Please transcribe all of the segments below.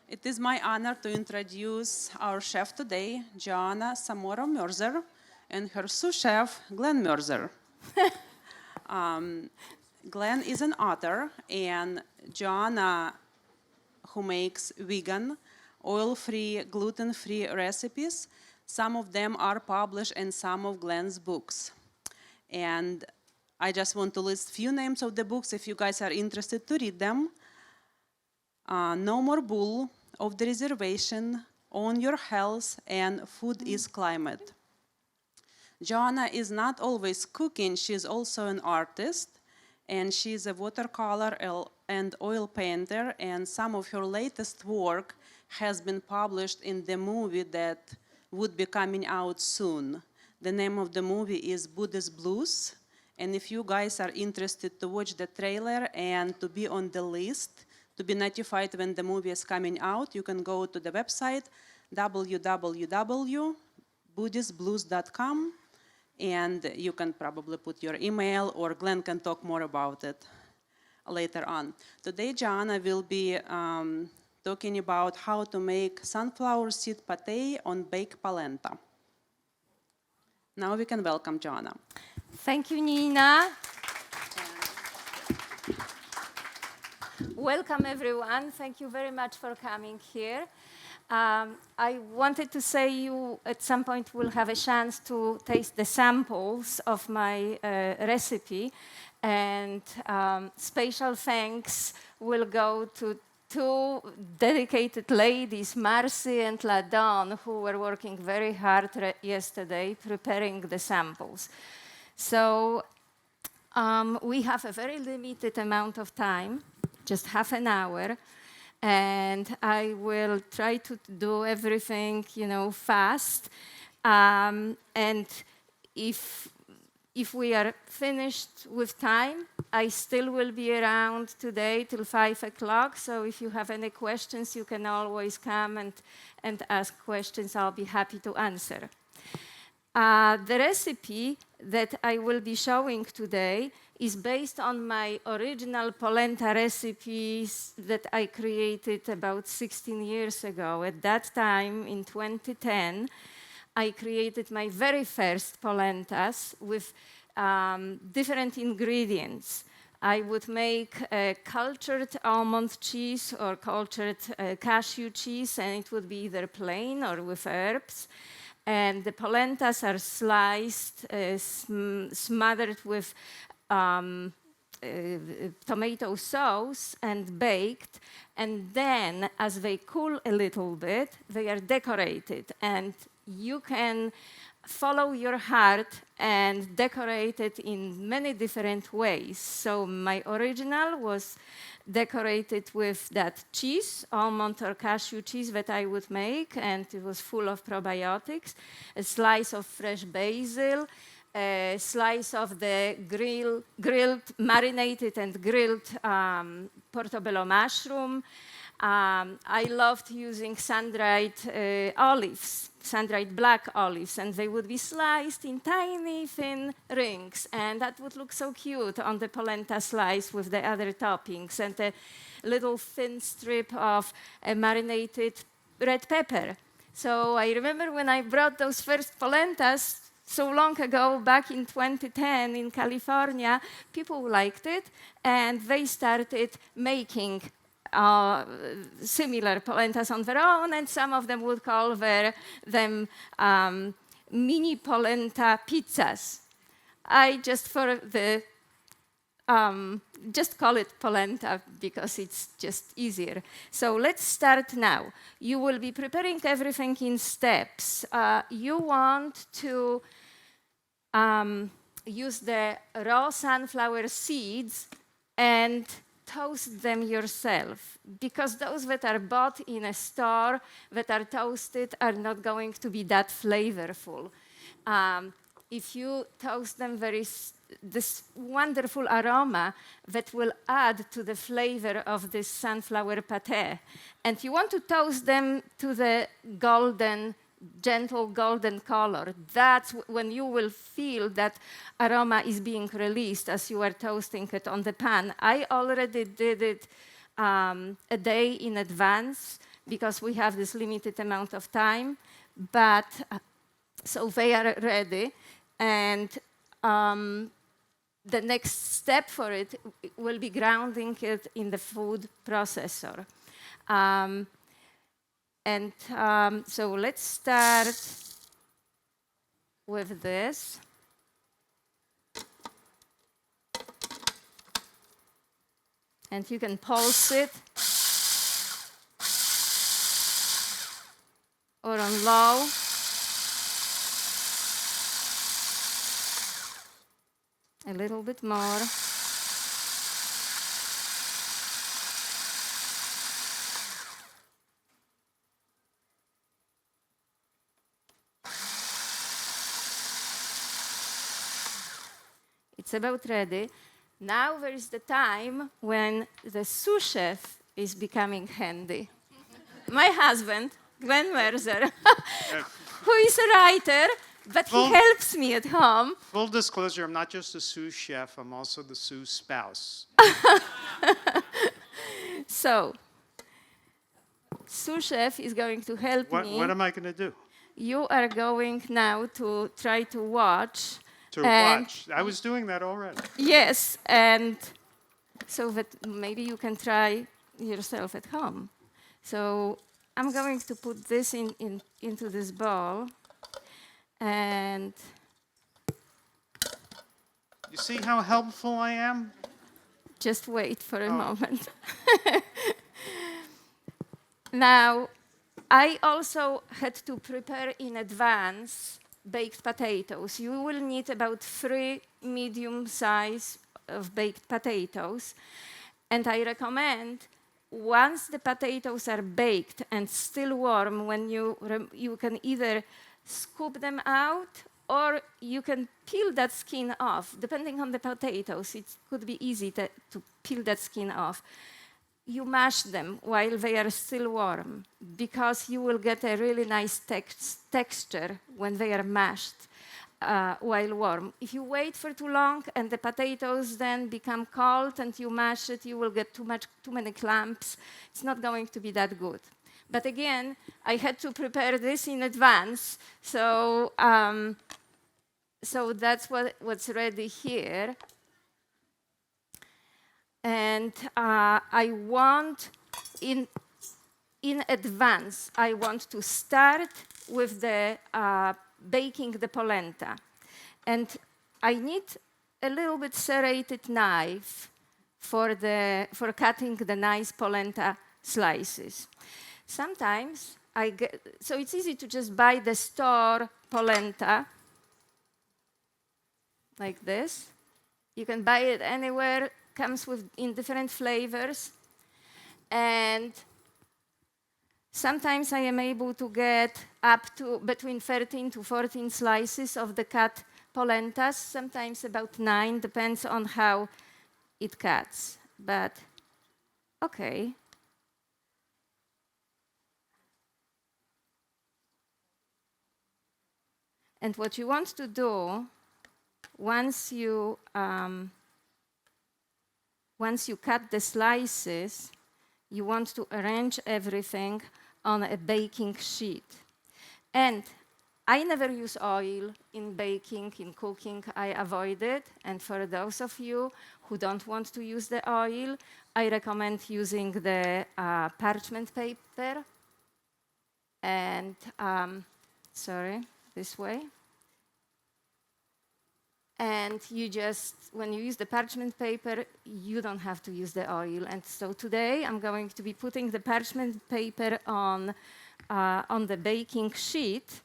It is my honor to introduce our chef today, Joanna Samorow-Merzer, and her sous chef, Glen Merzer. Glen is an author, and Joanna, who makes vegan, oil-free, gluten-free recipes. Some of them are published in some of Glen's books. And I just want to list few names of the books if you guys are interested to read them. No More Bull, Of the Reservation, Own Your Health, and Food is Climate. Joanna is not always cooking, she's also an artist, and she's a watercolor and oil painter, and some of her latest work has been published in the movie that would be coming out soon. The name of the movie is Buddhist Blues, and if you guys are interested to watch the trailer and to be on the list, to be notified when the movie is coming out, you can go to the website www.buddhistblues.com, and you can probably put your email, or Glen can talk more about it later on. Today, Joanna will be talking about how to make sunflower seed pate on baked polenta. Now we can welcome Joanna. Thank you, Nina. Welcome, everyone. Thank you very much for coming here. I wanted to say you at some point will have a chance to taste the samples of my recipe, and special thanks will go to two dedicated ladies, Marcy and Ladon, who were working very hard yesterday preparing the samples. So we have a very limited amount of time, just half an hour, and I will try to do everything, fast. And if we are finished with time, I still will be around today till 5 o'clock. So if you have any questions, you can always come and ask questions. I'll be happy to answer. The recipe that I will be showing today is based on my original polenta recipes that I created about 16 years ago. At that time, in 2010, I created my very first polentas with different ingredients. I would make cultured almond cheese or cultured cashew cheese, and it would be either plain or with herbs. And the polentas are sliced, smothered with tomato sauce and baked. And then, as they cool a little bit, they are decorated. And you can follow your heart and decorate it in many different ways. So my original was decorated with that cheese, almond or cashew cheese that I would make, and it was full of probiotics, a slice of fresh basil, a slice of the grilled, marinated and grilled portobello mushroom. I loved using sun-dried olives, sun-dried black olives, and they would be sliced in tiny, thin rings, and that would look so cute on the polenta slice with the other toppings, and a little thin strip of marinated red pepper. So I remember when I brought those first polentas so long ago, back in 2010 in California, people liked it, and they started making similar polentas on their own, and some of them would call them mini polenta pizzas. I just just call it polenta because it's just easier. So let's start now. You will be preparing everything in steps. You want to use the raw sunflower seeds and toast them yourself, because those that are bought in a store that are toasted are not going to be that flavorful. If you toast them, there is this wonderful aroma that will add to the flavor of this sunflower pate. And you want to toast them to the gentle golden color. That's when you will feel that aroma is being released as you are toasting it on the pan. I already did it a day in advance because we have this limited amount of time. But so they are ready, and the next step for it will be grounding it in the food processor. So let's start with this. And you can pulse it or on low. A little bit more. It's about ready. Now there is the time when the sous chef is becoming handy. My husband, Glen Merzer, who is a writer, but he helps me at home. Full disclosure, I'm not just a sous chef, I'm also the sous spouse. So, sous chef is going to help me. What am I going to do? You are going now to try to watch. To watch. I was doing that already. Yes, and so that maybe you can try yourself at home. So I'm going to put this into this bowl. And you see how helpful I am? Just wait for a moment. Now, I also had to prepare in advance baked potatoes. You will need about 3 medium size of baked potatoes. And I recommend, once the potatoes are baked and still warm, when you can either scoop them out or you can peel that skin off. Depending on the potatoes, it could be easy to peel that skin off. You mash them while they are still warm, because you will get a really nice texture when they are mashed while warm. If you wait for too long and the potatoes then become cold and you mash it, you will get too many clumps. It's not going to be that good. But again, I had to prepare this in advance, so that's what's ready here. And I want, in advance, I want to start with the baking the polenta. And I need a little bit serrated knife for cutting the nice polenta slices. Sometimes so it's easy to just buy the store polenta, like this. You can buy it anywhere. Comes in different flavors, and sometimes I am able to get up to between 13 to 14 slices of the cut polentas, sometimes about 9, depends on how it cuts, but okay. And what you want to do, once you cut the slices, you want to arrange everything on a baking sheet. And I never use oil in baking, in cooking. I avoid it. And for those of you who don't want to use the oil, I recommend using the parchment paper. And, this way. And when you use the parchment paper, you don't have to use the oil. And so today I'm going to be putting the parchment paper on the baking sheet.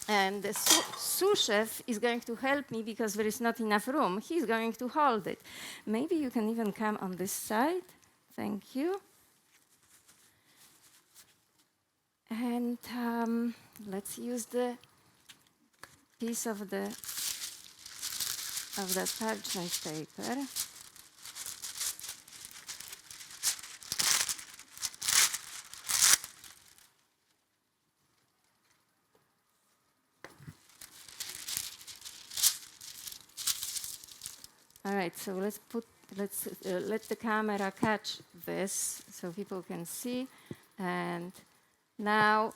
And the sous chef is going to help me because there is not enough room. He's going to hold it. Maybe you can even come on this side. Thank you. And let's use the piece of that parchment paper. All right, so let's let the camera catch this so people can see. And now,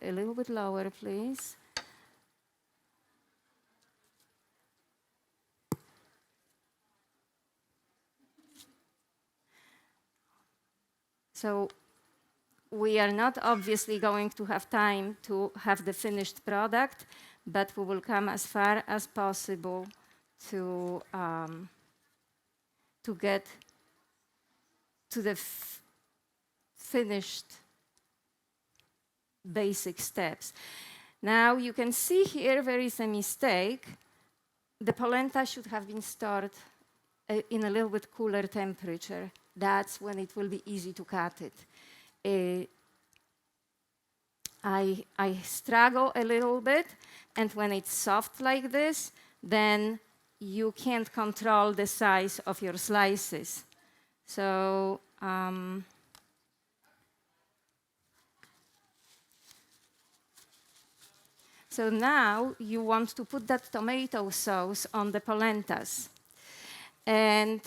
a little bit lower, please. So we are not obviously going to have time to have the finished product, but we will come as far as possible to get to the finished basic steps. Now you can see here there is a mistake. The polenta should have been stored in a little bit cooler temperature. That's when it will be easy to cut it. I struggle a little bit, and when it's soft like this, then you can't control the size of your slices. So so now you want to put that tomato sauce on the polentas. And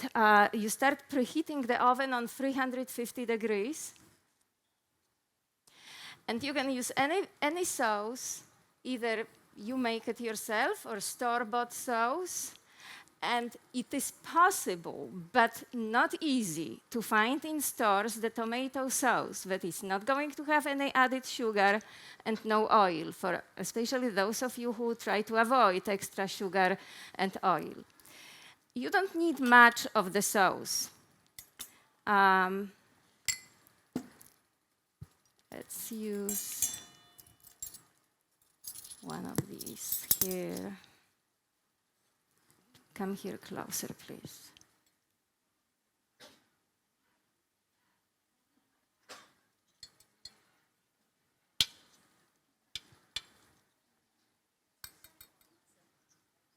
you start preheating the oven on 350 degrees. And you can use any sauce, either you make it yourself or store-bought sauce. And it is possible, but not easy, to find in stores the tomato sauce that is not going to have any added sugar and no oil, for especially those of you who try to avoid extra sugar and oil. You don't need much of the sauce. Let's use one of these here. Come here closer, please.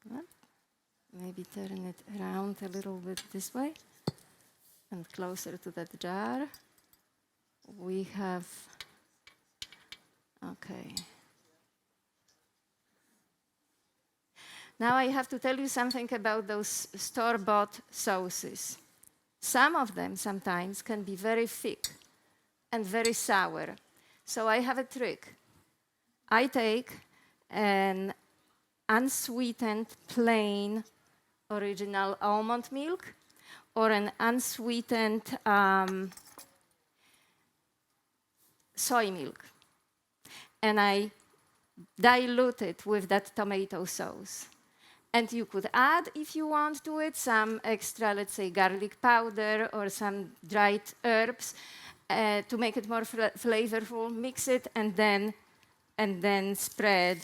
Well, maybe turn it around a little bit this way and closer to that jar. We have, okay. Now I have to tell you something about those store-bought sauces. Some of them sometimes can be very thick and very sour. So I have a trick. I take an unsweetened, plain, original almond milk or an unsweetened soy milk. And I dilute it with that tomato sauce. And you could add, if you want to it, some extra, let's say, garlic powder or some dried herbs to make it more flavorful. Mix it and then spread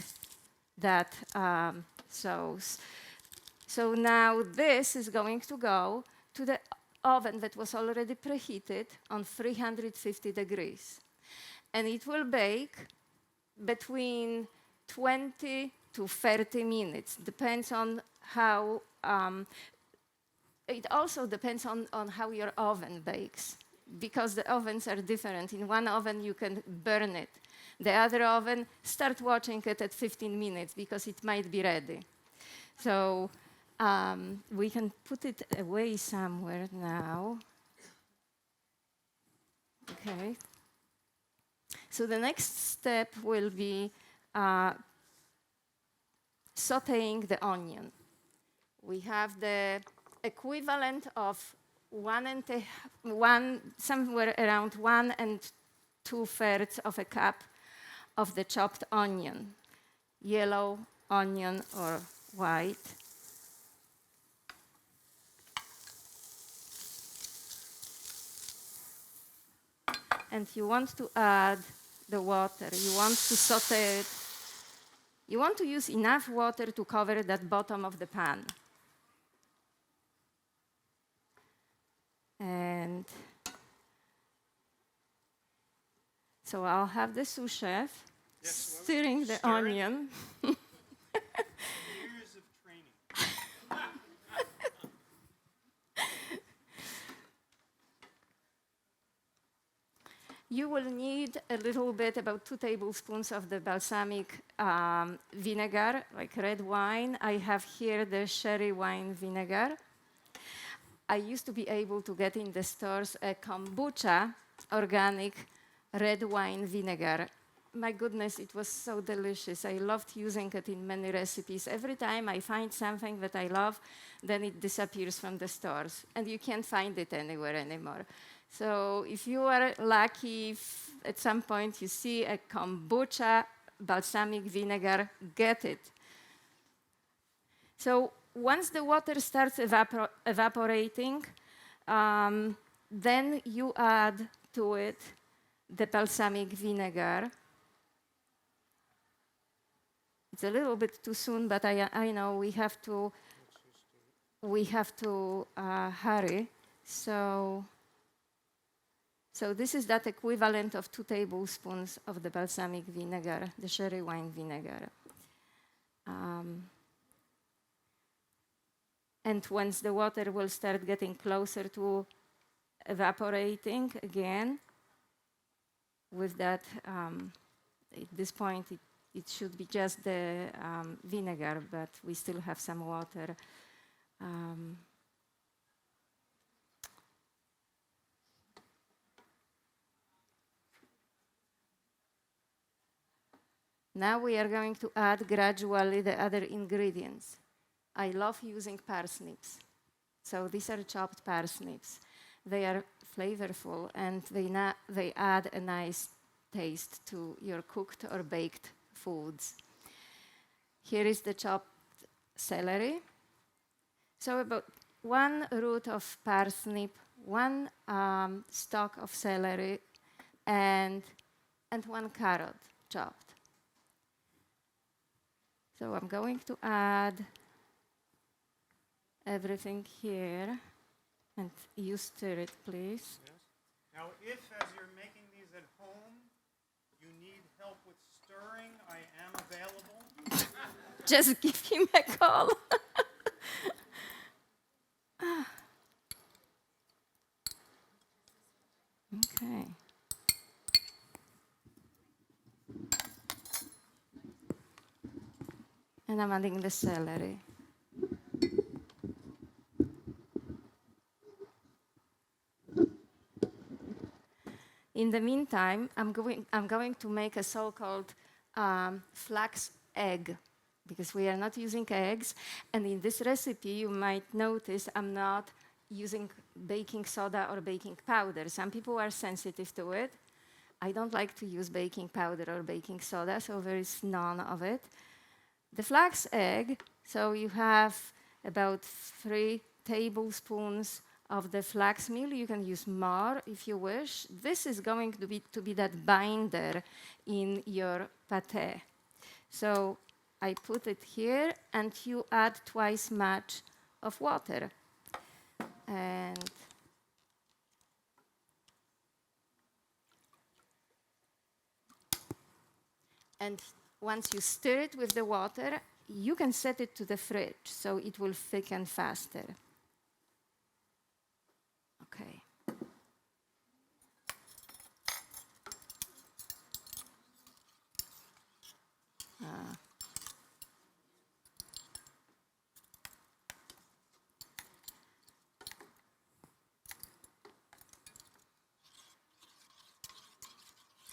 that sauce. So now this is going to go to the oven that was already preheated on 350 degrees. And it will bake between 20 to 30 minutes. Depends on how, it also depends on how your oven bakes, because the ovens are different. In one oven, you can burn it. The other oven, start watching it at 15 minutes, because it might be ready. So we can put it away somewhere now. Okay. So the next step will be sauteing the onion. We have the equivalent of somewhere around 1 2/3 of a cup of the chopped onion, yellow onion or white. And you want to add the water. You want to saute it. You want to use enough water to cover that bottom of the pan. And so I'll have the sous chef stirring the onion. Years of training. You will need a little bit, about 2 tablespoons of the balsamic vinegar, like red wine. I have here the sherry wine vinegar. I used to be able to get in the stores a kombucha, organic red wine vinegar. My goodness, it was so delicious. I loved using it in many recipes. Every time I find something that I love, then it disappears from the stores, and you can't find it anywhere anymore. So if you are lucky, if at some point you see a kombucha balsamic vinegar, get it. So once the water starts evaporating, then you add to it the balsamic vinegar. It's a little bit too soon, but I know we have to hurry. So this is that equivalent of 2 tablespoons of the balsamic vinegar, the sherry wine vinegar. And once the water will start getting closer to evaporating again, with that, at this point, it should be just the vinegar, but we still have some water. Now we are going to add gradually the other ingredients. I love using parsnips. So these are chopped parsnips. They are flavorful, and they add a nice taste to your cooked or baked foods. Here is the chopped celery. So about 1 root of parsnip, 1 stalk of celery, and 1 carrot chopped. So I'm going to add everything here, and you stir it, please. Yes. Now, if as you're making these at home, you need help with stirring, I am available. Just give him a call. Okay. And I'm adding the celery. In the meantime, I'm going to make a so-called flax egg, because we are not using eggs. And in this recipe, you might notice I'm not using baking soda or baking powder. Some people are sensitive to it. I don't like to use baking powder or baking soda, so there is none of it. The flax egg, so you have about 3 tablespoons of the flax meal. You can use more if you wish. This is going to be that binder in your pate. So I put it here, and you add twice much of water. And once you stir it with the water, you can set it to the fridge, so it will thicken faster. Okay.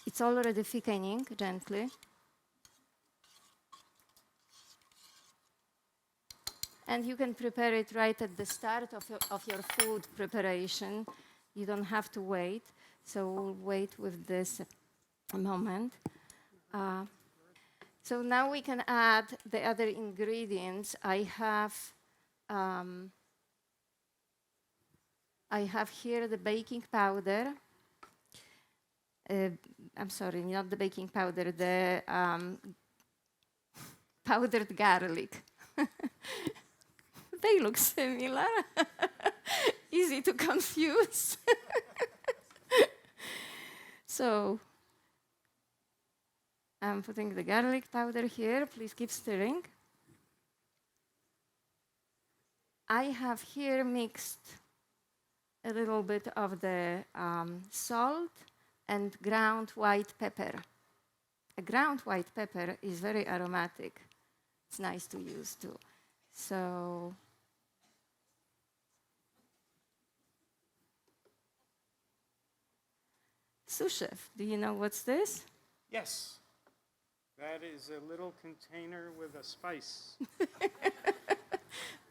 It's already thickening gently. And you can prepare it right at the start of your food preparation. You don't have to wait. So we'll wait with this a moment. So now we can add the other ingredients. I have here the baking powder. I'm sorry, not the baking powder, the powdered garlic. They look similar. Easy to confuse. So I'm putting the garlic powder here. Please keep stirring. I have here mixed a little bit of the salt and ground white pepper. A ground white pepper is very aromatic. It's nice to use too. So sous chef, do you know what's this? Yes. That is a little container with a spice.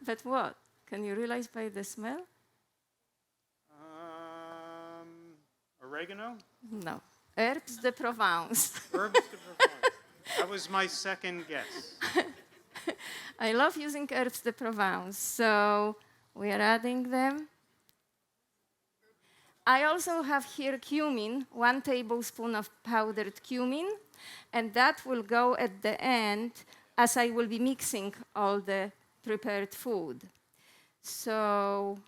But what? Can you realize by the smell? Oregano? No. Herbes de Provence. Herbs de Provence. That was my second guess. I love using herbes de Provence, so we are adding them. I also have here cumin, 1 tablespoon of powdered cumin, and that will go at the end as I will be mixing all the prepared food. So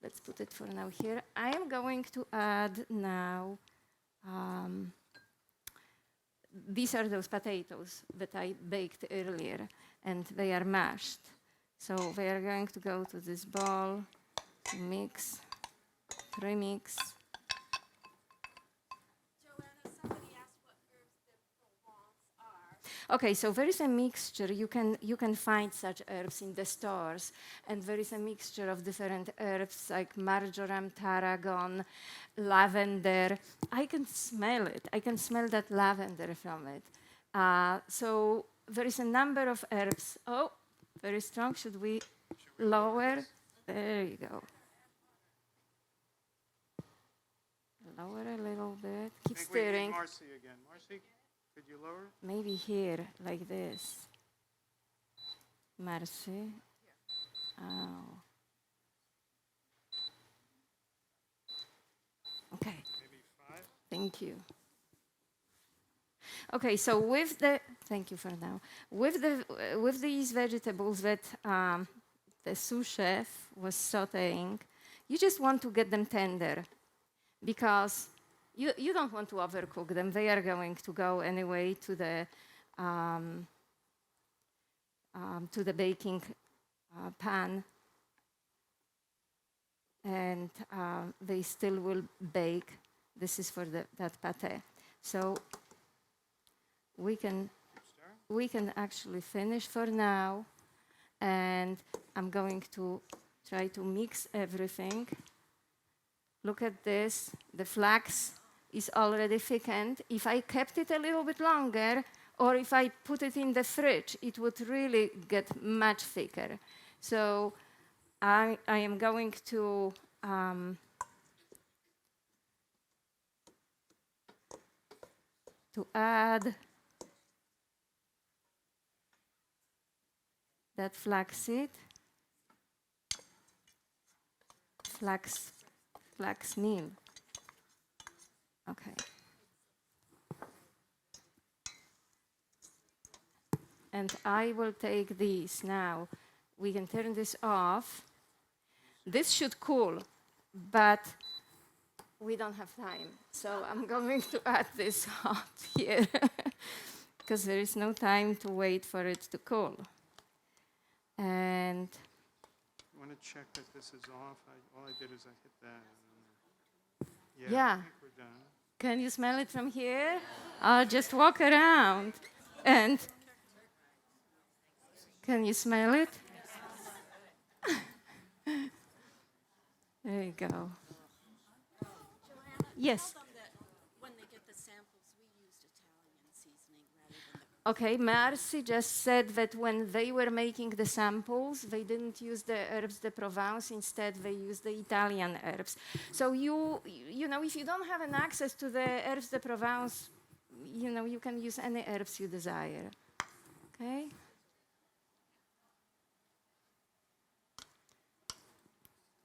let's put it for now here. I am going to add now, these are those potatoes that I baked earlier, and they are mashed. So they are going to go to this bowl, mix, premix. Joanna, somebody asked what herbs de Provence are. Okay, so there is a mixture. You can find such herbs in the stores, and there is a mixture of different herbs like marjoram, tarragon, lavender. I can smell it. I can smell that lavender from it. So there is a number of herbs. Oh, very strong. Should we lower? There you go. Lower a little bit. Keep I think stirring. we need Marcy again. Marcy, could you lower? Maybe here, like this. Mercy. Oh. Okay, Maybe 5? thank you. Okay, so with the, thank you for now. With these vegetables that the sous chef was sauteing, you just want to get them tender because you don't want to overcook them. They are going to go anyway to the baking pan, and they still will bake. This is for that pate. So we can actually finish for now, and I'm going to try to mix everything. Look at this. The flax is already thickened. If I kept it a little bit longer, or if I put it in the fridge, it would really get much thicker. So I am going to add that flaxseed, flax meal. Okay. And I will take these now. We can turn this off. This should cool, but we don't have time. So I'm going to add this hot here because there is no time to wait for it to cool. And You want to check that this is off? All I did is I hit that. Yeah. I think we're done. can you smell it from here? I'll just walk around and can you smell it? There you go. Joanna, Yes. tell them that when they get the samples, we used Italian seasoning rather than the Okay, Marcy just said that when they were making the samples, they didn't use the herbs de Provence. Instead, they used the Italian herbs. So you know, if you don't have an access to the herbs de Provence, you know, you can use any herbs you desire. Okay.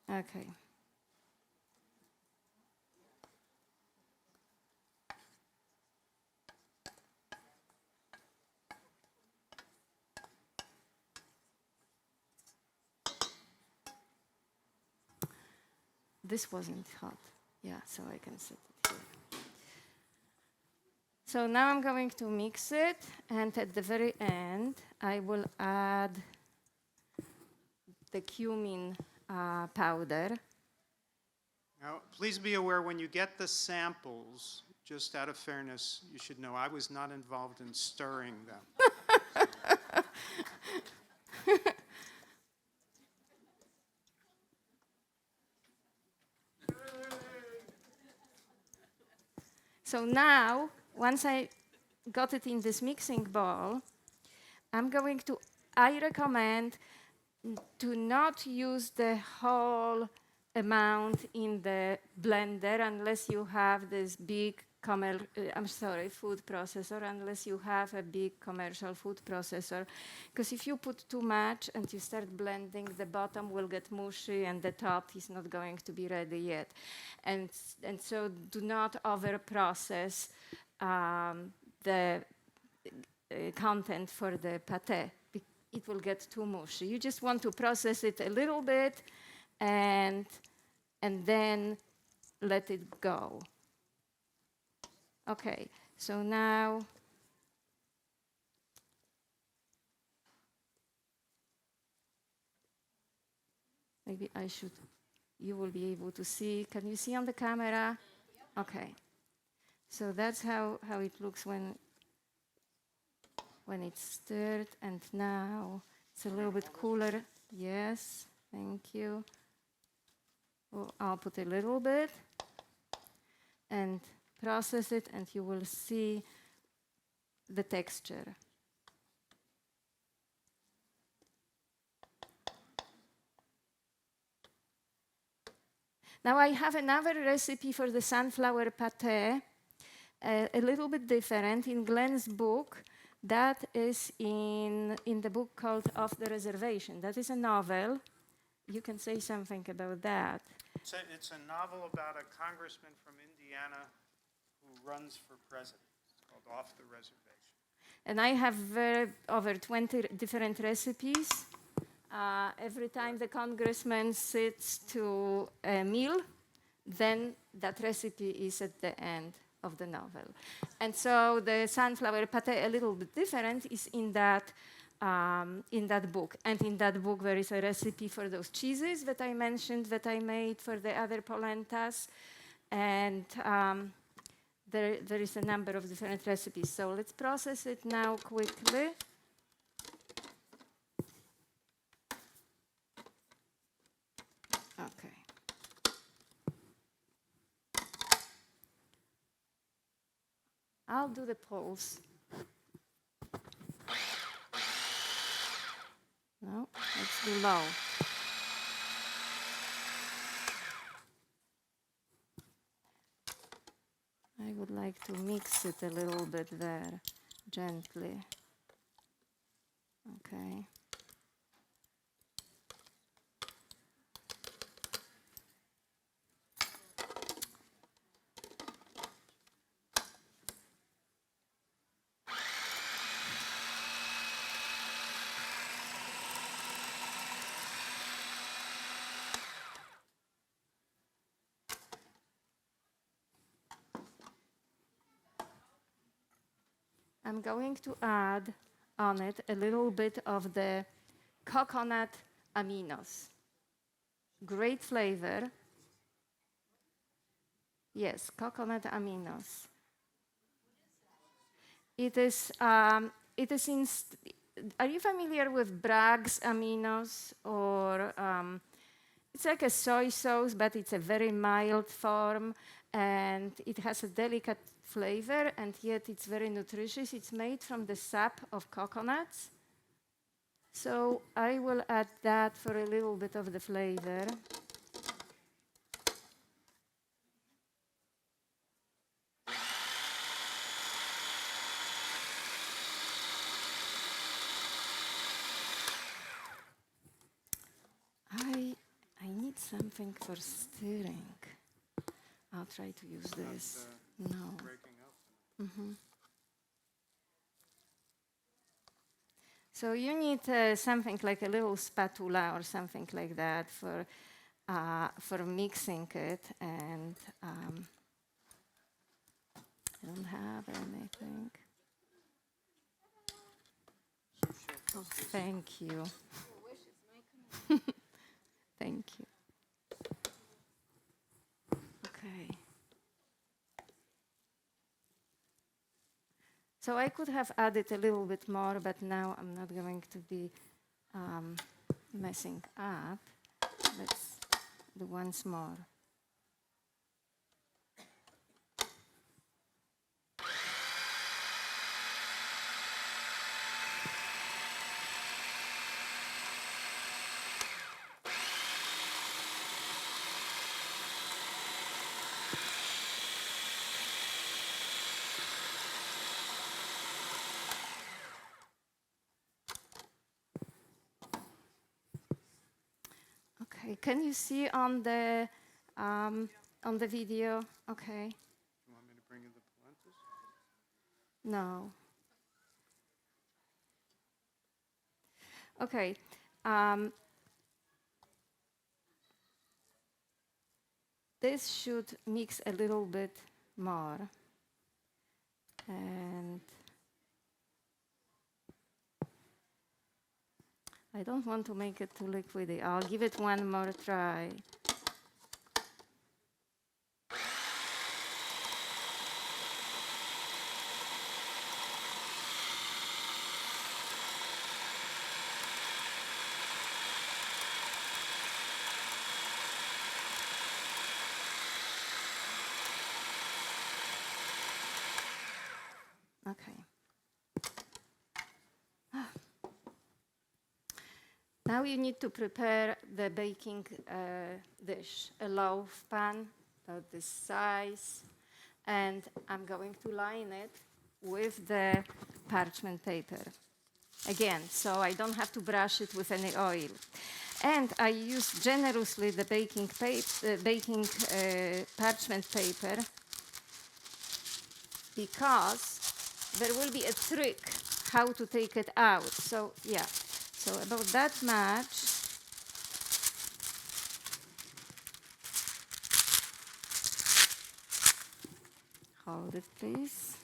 Okay. This wasn't hot. Yeah, so I can set it here. So now I'm going to mix it, and at the very end, I will add the cumin powder. Now, please be aware when you get the samples, just out of fairness, you should know I was not involved in stirring them. So now, once I got it in this mixing bowl, I recommend to not use the whole amount in the blender unless you have this big food processor, unless you have a big commercial food processor. Because if you put too much and you start blending, the bottom will get mushy and the top is not going to be ready yet. And so do not over-process the content for the pate. It will get too mushy. You just want to process it a little bit and then let it go. Okay, so now maybe you will be able to see. Can you see on the camera? Okay, so that's how it looks when it's stirred, and now it's a little bit cooler. Yes, thank you. Well, I'll put a little bit and process it, and you will see the texture. Now I have another recipe for the sunflower pate, a little bit different in Glen's book. That is in the book called Off the Reservation. That is a novel. You can say something about that. It's a novel about a congressman from Indiana who runs for president. It's called Off the Reservation. And I have over 20 different recipes. Every time the congressman sits to a meal, then that recipe is at the end of the novel. And so the sunflower pate, a little bit different, is in that book. And in that book, there is a recipe for those cheeses that I mentioned that I made for the other polentas. And there is a number of different recipes. So let's process it now quickly. Okay. I'll do the pulse. No, let's do low. I would like to mix it a little bit there, gently. Okay. I'm going to add on it a little bit of the coconut aminos. Great flavor. Yes, coconut aminos. It is are you familiar with Bragg's aminos? Or it's like a soy sauce, but it's a very mild form, and it has a delicate flavor, and yet it's very nutritious. It's made from the sap of coconuts. So I will add that for a little bit of the flavor. I need something for stirring. I'll try to use this. No. Breaking up. Mm-hmm. So you need something like a little spatula or something like that for mixing it, and I don't have anything. Oh, thank you. Thank you. Okay. So I could have added a little bit more, but now I'm not going to be messing up. Let's do once more. Okay, can you see on the video? Okay. You want me to bring in the polentas? No. Okay. This should mix a little bit more. And I don't want to make it too liquidy. I'll give it one more try. Okay. Now you need to prepare the baking dish, a loaf pan about this size, and I'm going to line it with the parchment paper. Again, so I don't have to brush it with any oil. And I use generously the baking parchment paper because there will be a trick how to take it out. So yeah, so about that much. Hold it, please.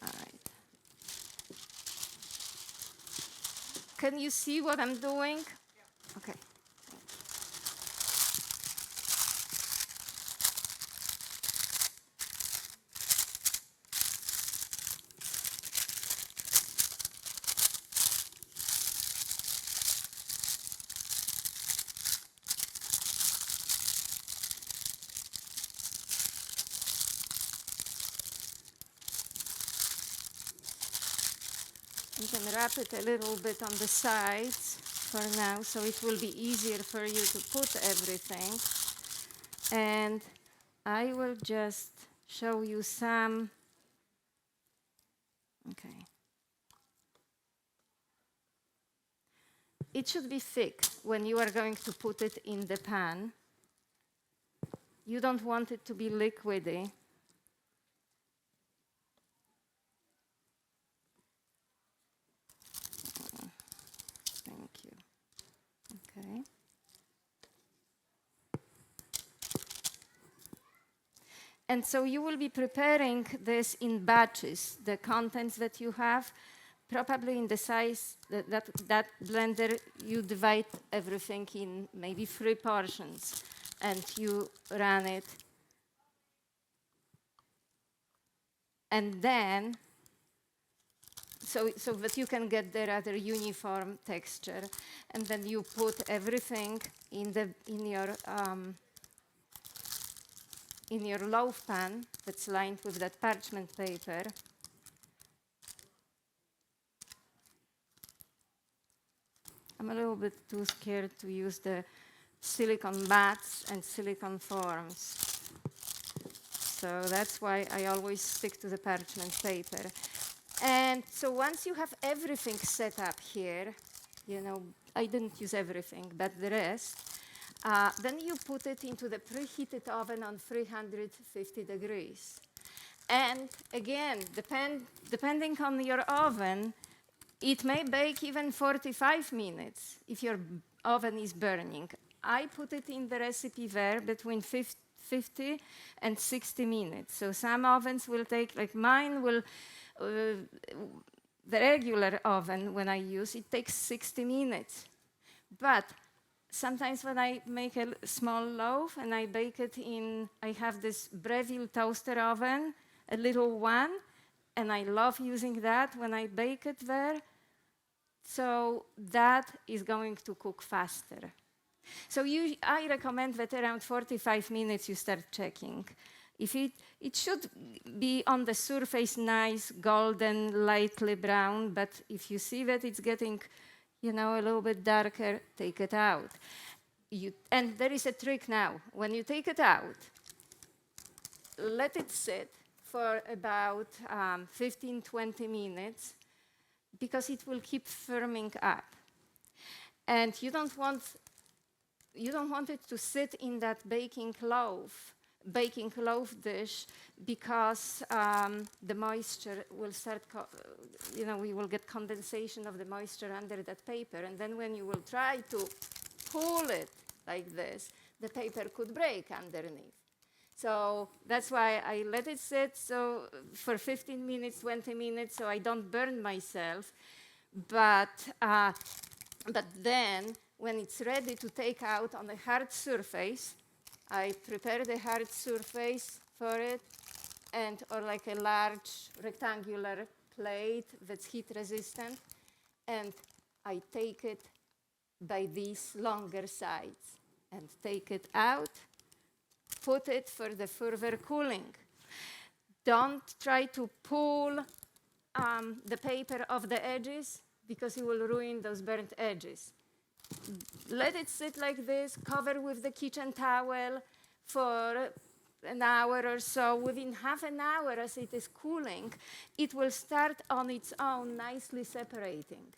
All right. Can you see what I'm doing? Yeah. Okay. You can wrap it a little bit on the sides for now, so it will be easier for you to put everything. And I will just show you some. Okay. It should be thick when you are going to put it in the pan. You don't want it to be liquidy. Thank you. Okay. And so you will be preparing this in batches, the contents that you have, probably in the size that blender, you divide everything in maybe 3 portions, and you run it. And then, so that you can get the rather uniform texture. And then you put everything in your loaf pan that's lined with that parchment paper. I'm a little bit too scared to use the silicone mats and silicone forms. So that's why I always stick to the parchment paper. And so once you have everything set up here, you know, I didn't use everything, but the rest, then you put it into the preheated oven on 350 degrees. And again, depending on your oven, it may bake even 45 minutes if your oven is burning. I put it in the recipe there between 50 and 60 minutes. So some ovens will take, like mine will, the regular oven when I use it takes 60 minutes. But sometimes when I make a small loaf and I bake it in, I have this Breville toaster oven, a little one, and I love using that when I bake it there. So that is going to cook faster. So I recommend that around 45 minutes you start checking. If it should be on the surface nice, golden, lightly brown, but if you see that it's getting, a little bit darker, take it out. And there is a trick now. When you take it out, let it sit for about 15, 20 minutes, because it will keep firming up. And you don't want it to sit in that baking loaf dish, because the moisture will start, we will get condensation of the moisture under that paper. And then when you will try to pull it like this, the paper could break underneath. So that's why I let it sit for 15 minutes, 20 minutes, so I don't burn myself. But then, when it's ready to take out on a hard surface, I prepare the hard surface for it, or like a large rectangular plate that's heat resistant, and I take it by these longer sides and take it out, put it for the further cooling. Don't try to pull the paper off the edges, because you will ruin those burnt edges. Let it sit like this, cover with the kitchen towel for an hour or so. Within half an hour, as it is cooling, it will start on its own nicely separating.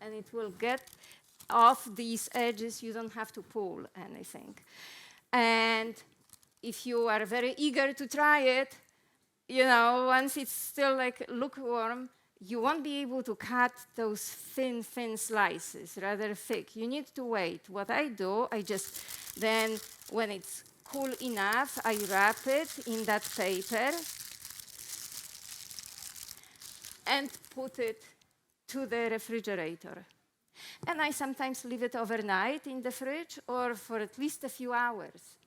And it will get off these edges. You don't have to pull anything. And if you are very eager to try it, once it's still like lukewarm, you won't be able to cut those thin slices, rather thick. You need to wait. What I do, then when it's cool enough, I wrap it in that paper and put it to the refrigerator. And I sometimes leave it overnight in the fridge, or for at least a few hours.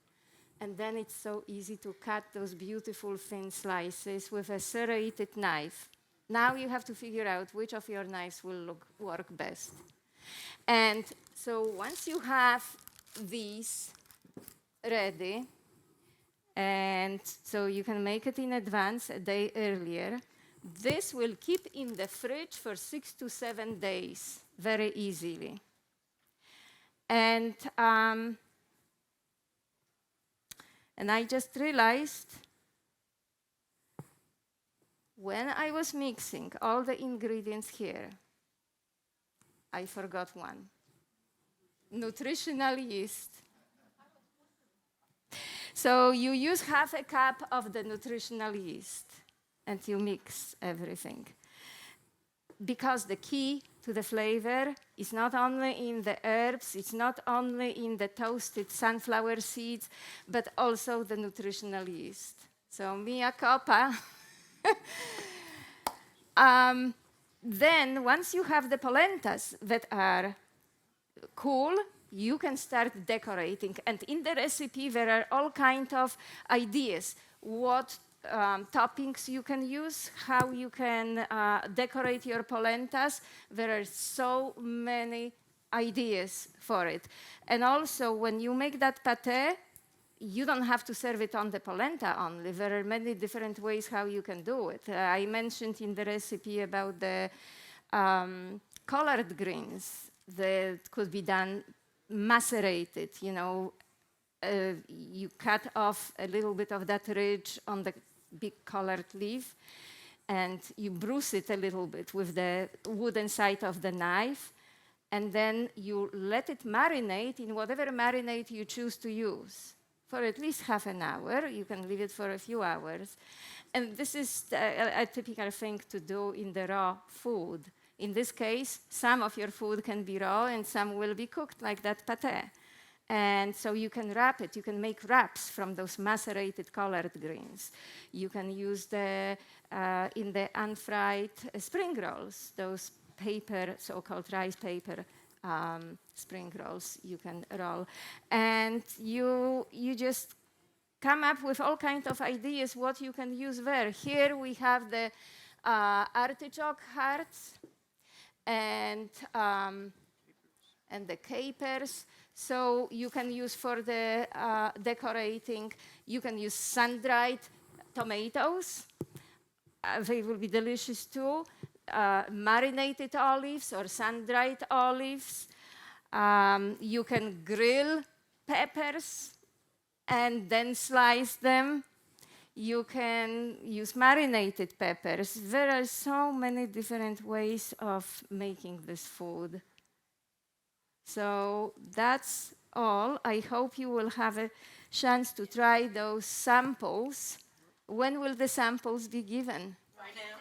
And then it's so easy to cut those beautiful thin slices with a serrated knife. Now you have to figure out which of your knives will work best. And so once you have these ready, and so you can make it in advance a day earlier, this will keep in the fridge for 6 to 7 days very easily. And I just realized, when I was mixing all the ingredients here, I forgot one: nutritional yeast. So you use half a cup of the nutritional yeast and you mix everything. Because the key to the flavor is not only in the herbs, it's not only in the toasted sunflower seeds, but also the nutritional yeast. So mea culpa. Then, once you have the polentas that are cool, you can start decorating. And in the recipe, there are all kinds of ideas. What toppings you can use, how you can decorate your polentas. There are so many ideas for it. And also, when you make that pate, you don't have to serve it on the polenta only. There are many different ways how you can do it. I mentioned in the recipe about the colored greens that could be done macerated. You cut off a little bit of that ridge on the big colored leaf, and you bruise it a little bit with the wooden side of the knife, and then you let it marinate in whatever marinade you choose to use for at least half an hour. You can leave it for a few hours. And this is a typical thing to do in the raw food. In this case, some of your food can be raw and some will be cooked, like that pate. And so you can wrap it. You can make wraps from those macerated collard greens. You can use in the unfried spring rolls, those paper, so-called rice paper spring rolls you can roll. And you just come up with all kinds of ideas what you can use there. Here we have the artichoke hearts and the capers. So you can use for the decorating. You can use sun-dried tomatoes. They will be delicious too. Marinated olives or sun-dried olives. You can grill peppers and then slice them. You can use marinated peppers. There are so many different ways of making this food. So that's all. I hope you will have a chance to try those samples. When will the samples be given? Right now.